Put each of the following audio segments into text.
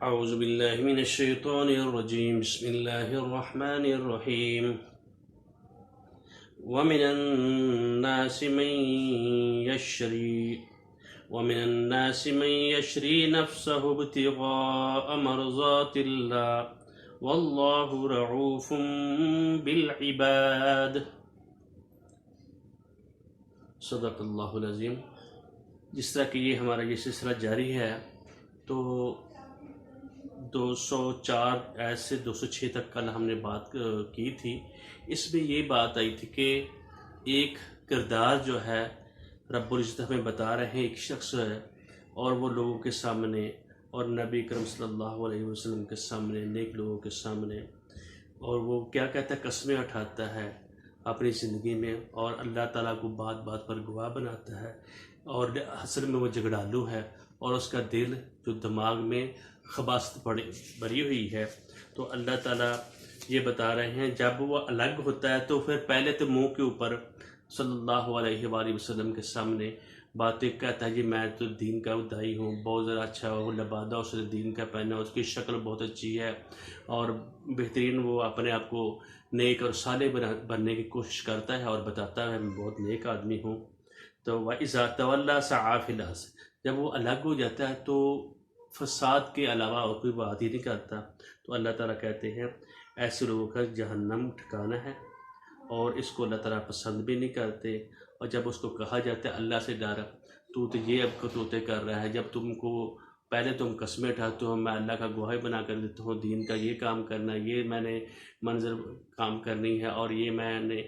أعوذ بالله من الشيطان الرجيم. بسم الله الرحمن الرحيم. ومن الناس من يشري ومن الناس من يشري نفسه ابتغاء مرضات الله والله رعوف بالعباد. صدق اللہ العظیم. جس طرح کہ یہ ہمارا یہ سلسلہ جاری ہے تو 204 آیت سے 206 تک کل ہم نے بات کی تھی. اس میں یہ بات آئی تھی کہ ایک کردار جو ہے رب العزت ہمیں بتا رہے ہیں، ایک شخص ہے اور وہ لوگوں کے سامنے اور نبی کرم صلی اللہ علیہ وسلم کے سامنے، نیک لوگوں کے سامنے، اور وہ کیا کہتا ہے، قسمیں اٹھاتا ہے اپنی زندگی میں اور اللہ تعالیٰ کو بات بات پر گواہ بناتا ہے، اور اصل میں وہ جھگڑالو ہے اور اس کا دل جو دماغ میں خباثت بھری ہوئی ہے. تو اللہ تعالیٰ یہ بتا رہے ہیں جب وہ الگ ہوتا ہے تو پھر پہلے تو منہ کے اوپر صلی اللہ علیہ وآلہ وسلم کے سامنے باتیں کہتا ہے، جی میں تو دین کا دائی ہوں، بہت زیادہ اچھا وہ لبادہ اس نے دین کا پہنا، اس کی شکل بہت اچھی ہے اور بہترین، وہ اپنے آپ کو نیک اور صالح بننے کی کوشش کرتا ہے اور بتاتا ہے میں بہت نیک آدمی ہوں. تو وَإِذَا تَوَلَّى سَعَىٰ فِي الْأَرْضِ، جب وہ الگ ہو جاتا ہے تو فساد کے علاوہ اور کوئی بات ہی نہیں کرتا. تو اللہ تعالیٰ کہتے ہیں ایسے لوگوں کا جہنم ٹھکانا ہے اور اس کو اللہ تعالیٰ پسند بھی نہیں کرتے. اور جب اس کو کہا جاتا ہے اللہ سے ڈر، تو یہ اب کتوتے کر رہا ہے، جب تم کو پہلے تم قسمیں اٹھاتے ہو میں اللہ کا گواہی بنا کر دیتا ہوں، دین کا یہ کام کرنا، یہ میں نے منظر کام کرنی ہے، اور یہ میں نے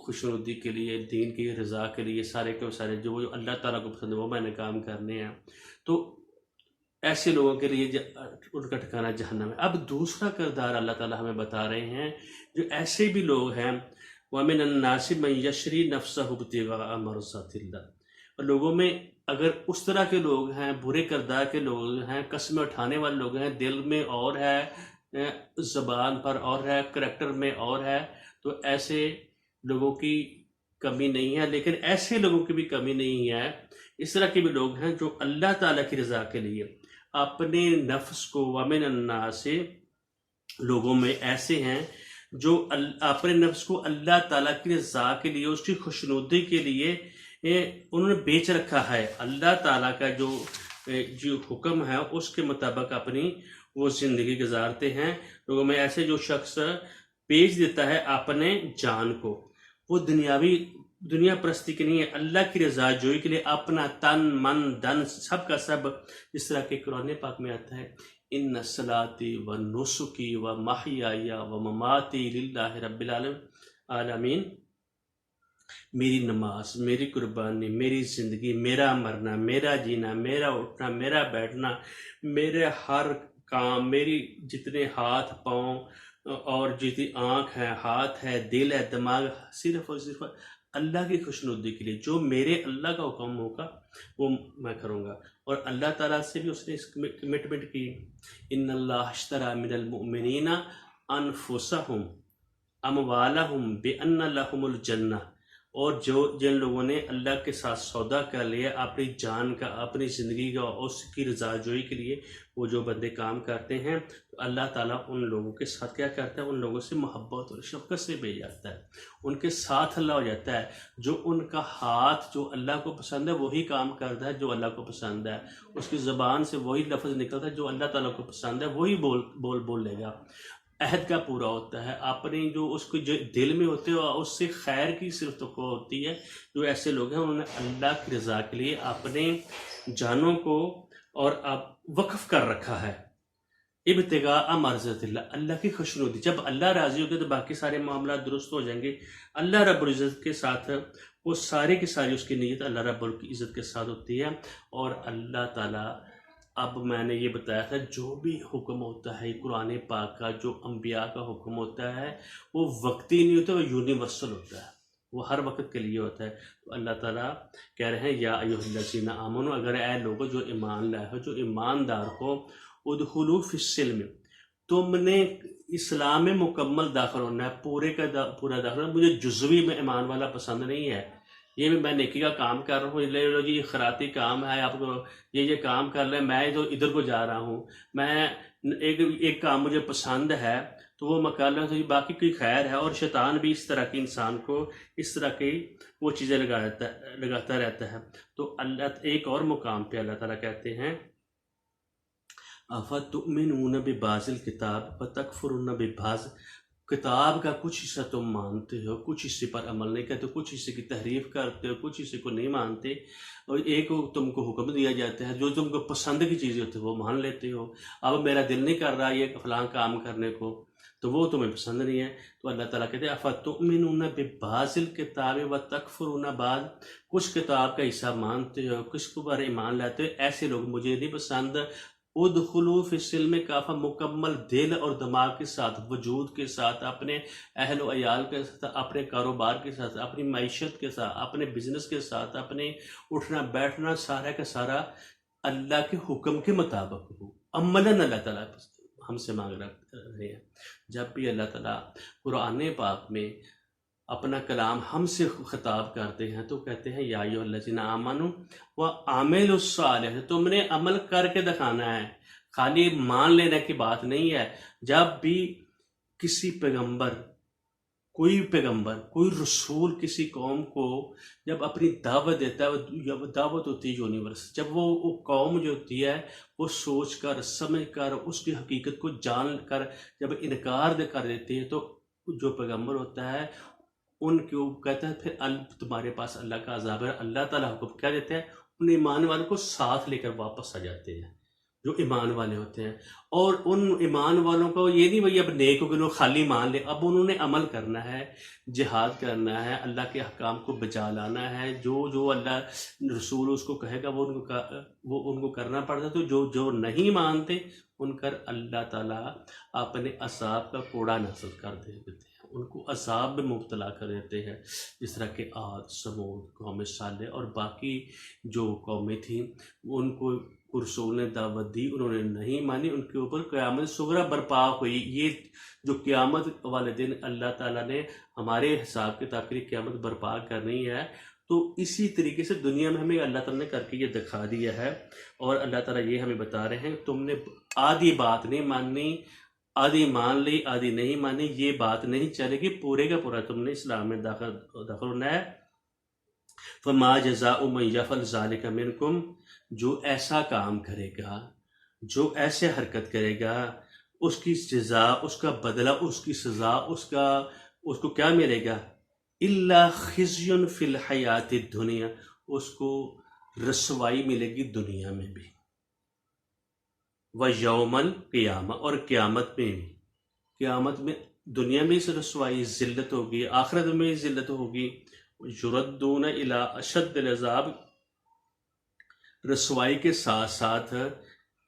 خوشنودی کے لیے، دین کی رضا کے لیے، سارے کے سارے جو اللہ تعالیٰ کو پسند ہے وہ میں نے کام کرنے ہیں. تو ایسے لوگوں کے لیے ان کا ٹھکانہ جہنم ہے. اب دوسرا کردار اللہ تعالیٰ ہمیں بتا رہے ہیں، جو ایسے بھی لوگ ہیں وَمِنَ النَّاسِ مَن يَشْرِي نَفْسَهُ ابْتِغَاءَ مَرْضَاتِ اللَّهِ، اور لوگوں میں اگر اس طرح کے لوگ ہیں، برے کردار کے لوگ ہیں، قسمیں اٹھانے والے لوگ ہیں، دل میں اور ہے، زبان پر اور ہے، کریکٹر میں اور ہے، تو ایسے لوگوں کی کمی نہیں ہے. لیکن ایسے لوگوں کی بھی کمی نہیں ہے، اس طرح کے بھی لوگ ہیں جو اللہ تعالیٰ کی رضا کے لیے اپنے نفس کو، وَمِنَ النَّاسِ، لوگوں میں ایسے ہیں جو اپنے نفس کو اللہ تعالیٰ کی رضا کے لیے، اس کی خوشنودی کے لیے انہوں نے بیچ رکھا ہے. اللہ تعالیٰ کا جو حکم ہے اس کے مطابق اپنی وہ زندگی گزارتے ہیں. لوگوں میں ایسے جو شخص بیچ دیتا ہے اپنے جان کو، وہ دنیا پرستی کے نہیں ہے، اللہ کی رضا جوئی کے لیے اپنا تن من دن سب کا سب، جس طرح کہ قرآن پاک میں آتا ہے ان صلاتی و نسکی و محیای و مماتی للہ رب العالمین، میری نماز، میری قربانی، میری زندگی، میرا مرنا، میرا جینا، میرا اٹھنا، میرا بیٹھنا، میرے ہر کام، میری جتنے ہاتھ پاؤں اور جتنی آنکھ ہے، ہاتھ ہے، دل ہے، دماغ، صرف اور صرف اللہ کی خوشنودی کے لیے، جو میرے اللہ کا حکم ہوگا وہ میں کروں گا. اور اللہ تعالیٰ سے بھی اس نے اس کمٹمنٹ کی، ان اللہ اشتری من المؤمنین انفسہم اموالہم بان لہم الجنہ، اور جن لوگوں نے اللہ کے ساتھ سودا کر لیا اپنی جان کا، اپنی زندگی کا، اس کی رضا جوئی کے لیے، وہ جو بندے کام کرتے ہیں تو اللہ تعالیٰ ان لوگوں کے ساتھ کیا کرتا ہے، ان لوگوں سے محبت اور شفقت سے بھیج جاتا ہے، ان کے ساتھ اللہ ہو جاتا ہے. جو ان کا ہاتھ جو اللہ کو پسند ہے وہی کام کرتا ہے جو اللہ کو پسند ہے، اس کی زبان سے وہی لفظ نکلتا ہے جو اللہ تعالیٰ کو پسند ہے، وہی بول لے گا. عہد کا پورا ہوتا ہے، اپنی جو اس کو جو دل میں ہوتے ہیں اس سے خیر کی صرف توقع ہوتی ہے. جو ایسے لوگ ہیں انہوں نے اللہ کی رضا کے لیے اپنے جانوں کو اور وقف کر رکھا ہے. ابتغاء مرضات اللہ، اللہ کی خوشنودی. جب اللہ راضی ہوگا تو باقی سارے معاملات درست ہو جائیں گے. اللہ رب العزت کے ساتھ وہ سارے کی ساری اس کی نیت اللہ رب العزت کے ساتھ ہوتی ہے. اور اللہ تعالیٰ، اب میں نے یہ بتایا تھا، جو بھی حکم ہوتا ہے قرآن پاک کا، جو انبیاء کا حکم ہوتا ہے وہ وقتی نہیں ہوتا، وہ یونیورسل ہوتا ہے، وہ ہر وقت کے لیے ہوتا ہے. تو اللہ تعالیٰ کہہ رہے ہیں یا ایھا الذین آمنوا، اگر اے لوگو جو ایمان لائے ہو، جو ایماندار ہو، ادخلوا فی السلم، تم نے اسلام میں مکمل داخل ہونا ہے، پورے کا پورا داخل ہونا. مجھے جزوی میں ایمان والا پسند نہیں ہے، یہ میں نیکی کا کام کر رہا ہوں، لے لو جی یہ خیراتی کام ہے، آپ کو یہ کام کر لیں، میں تو ادھر کو جا رہا ہوں، میں ایک کام مجھے پسند ہے تو وہ میں کر رہا ہوں، تو یہ باقی کوئی خیر ہے۔ اور شیطان بھی اس طرح کی انسان کو اس طرح کی وہ چیزیں لگاتا رہتا ہے۔ تو اللہ ایک اور مقام پہ اللہ تعالیٰ کہتے ہیں اَفَتُؤْمِنُونَ بِبَعْضِ الْكِتَابِ وَتَكْفُرُونَ بِبَعْضٍ، کتاب کا کچھ حصہ تم مانتے ہو، کچھ حصے پر عمل نہیں کرتے، کچھ حصے کی تحریف کرتے ہو، کچھ حصے کو نہیں مانتے، اور ایک تم کو حکم دیا جاتا ہے، جو تم کو پسند کی چیزیں ہوتی ہیں وہ مان لیتے ہو۔ اب میرا دل نہیں کر رہا یہ فلاں کام کرنے کو، تو وہ تمہیں پسند نہیں ہے، تو اللہ تعالیٰ کہتے ہیں اَفَتُؤْمِنُونَ بِبَعْضِ الْكِتَابِ وَتَكْفُرُونَ بَعْضٍ، کچھ کتاب کا حصہ مانتے ہو، کچھ کو پر ایمان لاتے ہو، ایسے لوگ مجھے نہیں پسند۔ ادخلوا فی السلم کافہ، مکمل دل اور دماغ کے ساتھ، وجود کے ساتھ، اپنے اہل و عیال کے ساتھ، اپنے کاروبار کے ساتھ، اپنی معیشت کے ساتھ، اپنے بزنس کے ساتھ، اپنے اٹھنا بیٹھنا سارا کا سارا اللہ کے حکم کے مطابق ہو۔ عملاً اللہ تعالیٰ ہم سے مانگ رہے ہیں۔ جب بھی اللہ تعالیٰ قرآن پاک میں اپنا کلام ہم سے خطاب کرتے ہیں تو کہتے ہیں یا ایھا الذین آمنوا وعملوا الصالحات، تم نے عمل کر کے دکھانا ہے، خالی مان لینے کی بات نہیں ہے۔ جب بھی کسی پیغمبر، کوئی رسول کسی قوم کو جب اپنی دعوت دیتا ہے، جب دعوت ہوتی ہے یونیورس، جب وہ قوم جو ہوتی ہے وہ سوچ کر سمجھ کر اس کی حقیقت کو جان کر جب انکار کر دیتی ہے، تو جو پیغمبر ہوتا ہے ان کو کہتا ہے پھر تمہارے پاس اللہ کا عذاب ہے۔ اللہ تعالیٰ حکم کیا دیتے ہیں، ان ایمان والوں کو ساتھ لے کر واپس آ جاتے ہیں جو ایمان والے ہوتے ہیں، اور ان ایمان والوں کو یہ نہیں بھائی اب نیک ہو گئے خالی مان لے، اب انہوں نے عمل کرنا ہے، جہاد کرنا ہے، اللہ کے احکام کو بجا لانا ہے، جو اللہ رسول اس کو کہے گا وہ ان کو کرنا پڑتا ہے۔ تو جو نہیں مانتے ان کر اللہ تعالیٰ اپنے عذاب کا کوڑا نازل کر دیتے ہیں، ان کو عذاب میں مبتلا کر دیتے ہیں، جس طرح کہ عاد، ثمود، قوم صالح اور باقی جو قومیں تھیں، ان کو رسول نے دعوت دی، انہوں نے نہیں مانی، ان کے اوپر قیامت صغریٰ برپا ہوئی۔ یہ جو قیامت والے دن اللہ تعالیٰ نے ہمارے حساب کے تاخیر قیامت برپا کرنی ہے، تو اسی طریقے سے دنیا میں ہمیں اللہ تعالیٰ نے کر کے یہ دکھا دیا ہے، اور اللہ تعالیٰ یہ ہمیں بتا رہے ہیں تم نے آدھی بات نہیں ماننی، آدھی مان لی آدھی نہیں مانی، یہ بات نہیں چلے گی، پورے کا پورا تم نے اسلام میں داخل ہونا ہے۔ فما جزاء من یفعل ذلک منکم، جو ایسا کام کرے گا، جو ایسے حرکت کرے گا، اس کی جزا، اس کا بدلہ، اس کی سزا، اس کو کیا ملے گا؟ الا خزی فی الحیات الدنیا، اس کو رسوائی ملے گی دنیا میں بھی، ویوم القیامہ، اور قیامت میں بھی، قیامت میں دنیا میں سے رسوائی ذلت ہوگی، آخرت میں ذلت ہوگی۔ یردون الی اشد العذاب، رسوائی کے ساتھ ساتھ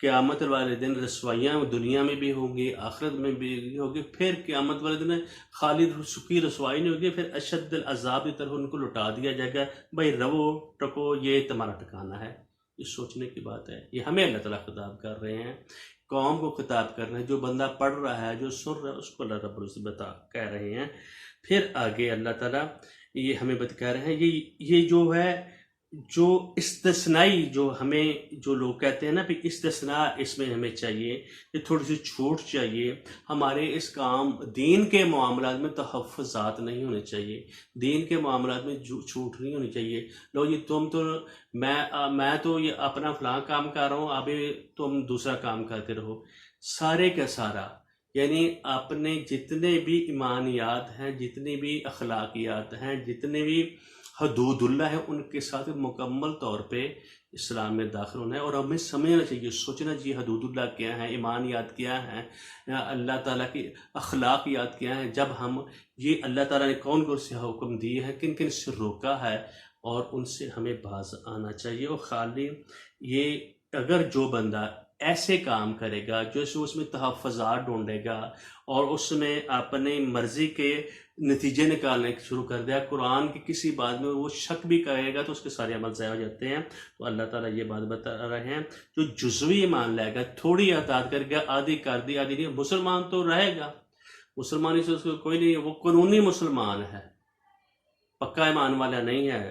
قیامت والے دن رسوائیاں دنیا میں بھی ہوں گی، آخرت میں بھی ہوگی، پھر قیامت والے دن خالی سکی رسوائی نہیں ہوگی، پھر اشد العذاب کی طرف ان کو لٹا دیا جائے گا، بھائی رو ٹکو، یہ تمہارا ٹھکانہ ہے۔ یہ سوچنے کی بات ہے، یہ ہمیں اللہ تعالیٰ خطاب کر رہے ہیں، قوم کو خطاب کر رہے ہیں، جو بندہ پڑھ رہا ہے، جو سن رہا ہے، اس کو اللہ رب العزت کہہ رہے ہیں۔ پھر آگے اللہ تعالیٰ یہ ہمیں کہہ رہے ہیں، یہ جو ہے، جو استثنائی، جو ہمیں جو لوگ کہتے ہیں نا بھی استثناء اس میں ہمیں چاہیے، یہ تھوڑی سی چھوٹ چاہیے ہمارے اس کام دین کے معاملات میں، تحفظات نہیں ہونے چاہیے، دین کے معاملات میں چھوٹ نہیں ہونی چاہیے۔ لو جی تم تو میں تو یہ اپنا فلاں کام کر رہا ہوں، ابھی تم دوسرا کام کرتے رہو، سارے کا سارا، یعنی اپنے جتنے بھی ایمانیات ہیں، جتنی بھی اخلاقیات ہیں، جتنے بھی حدود اللہ ہے، ان کے ساتھ مکمل طور پہ اسلام میں داخل ہونا ہے، اور ہمیں سمجھنا چاہیے، سوچنا چاہیے حدود اللہ کیا ہیں، ایمانیات کیا ہیں، اللہ تعالیٰ کی اخلاقیات کیا ہیں، جب ہم یہ اللہ تعالیٰ نے کون کون سے حکم دیے ہیں، کن کن سے روکا ہے، اور ان سے ہمیں باز آنا چاہیے۔ اور خالی یہ اگر جو بندہ ایسے کام کرے گا، جو اس میں تحفظات ڈھونڈے گا اور اس میں اپنی مرضی کے نتیجے نکالنے شروع کر دیا، قرآن کی کسی بات میں وہ شک بھی کرے گا، تو اس کے سارے عمل ضائع ہو جاتے ہیں۔ تو اللہ تعالیٰ یہ بات بتا رہے ہیں، جو جزوی ایمان لائے گا، تھوڑی اطاعت کر گیا، آدھی کر دی آدھی نہیں، مسلمان تو رہے گا، مسلمانی سے اس کو کوئی نہیں، وہ قانونی مسلمان ہے، پکا ایمان والا نہیں ہے،